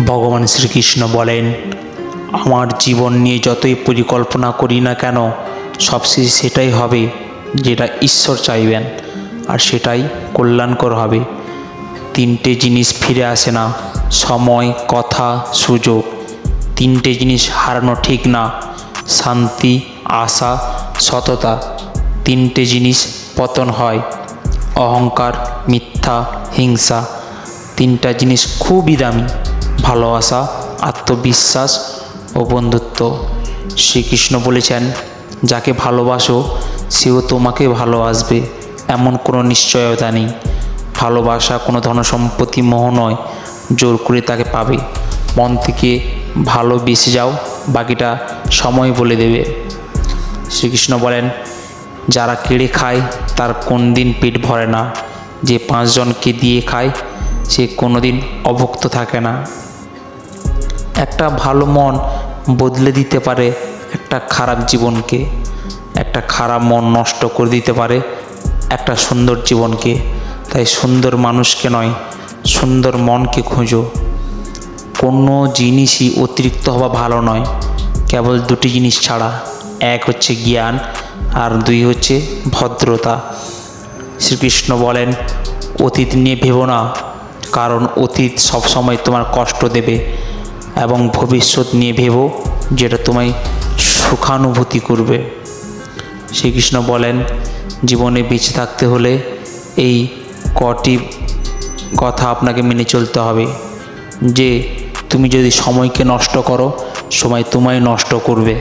ভগবান শ্রীকৃষ্ণ বলেন, আমার জীবন নিয়ে যতই পরিকল্পনা করি না কেন সবশেষে সেটাই হবে যেটা ঈশ্বর চাইবেন, আর সেটাই কল্যাণকর হবে। তিনটে জিনিস ফিরে আসে না: সময়, কথা, সুযোগ। তিনটে জিনিস হারানো ঠিক না: শান্তি, আশা, সততা। তিনটে জিনিস পতন হয়: অহংকার, মিথ্যা, হিংসা। তিনটা জিনিস খুবই দামি: ভালোবাসা, আত্মবিশ্বাস ও বন্ধুত্ব। শ্রীকৃষ্ণ বলেছেন, যাকে ভালোবাসো সেও তোমাকে ভালোবাসবে, এমন কোনো নিশ্চয়তা নেই। ভালোবাসা কোনো ধনসম্পত্তি, মোহ নয়, জোর করে তাকে পাবে। মন থেকে ভালোবেসে যাও, বাকিটা সময় বলে দেবে। শ্রীকৃষ্ণ বলেন, যারা কেড়ে খায় তার কোন দিন পেট ভরে না, যে 5 জনকে দিয়ে খায় সে কোনো দিন অভুক্ত থাকে না। একটা ভালো মন বদলে দিতে পারে একটা খারাপ জীবনকে, একটা খারাপ মন নষ্ট করে দিতে পারে একটা সুন্দর জীবনকে। তাই সুন্দর মানুষকে নয়, সুন্দর মনকে খোঁজো। কোনো জিনিসই অতিরিক্ত হওয়া ভালো নয়, কেবল দুটি জিনিস ছাড়া: এক হচ্ছে জ্ঞান, আর 2 হচ্ছে ভদ্রতা। শ্রীকৃষ্ণ বলেন, অতীত নিয়ে ভেবো না, কারণ অতীত সবসময় তোমার কষ্ট দেবে, এবং ভবিষ্যৎ নিয়ে ভেবো, যেটা তোমায় সুখানুভূতি করবে। শ্রীকৃষ্ণ বলেন, জীবনে বেঁচে থাকতে হলে এই কটি কথা আপনাকে মেনে চলতে হবে, যে তুমি যদি সময়কে নষ্ট করো, সময় তোমায় নষ্ট করবে।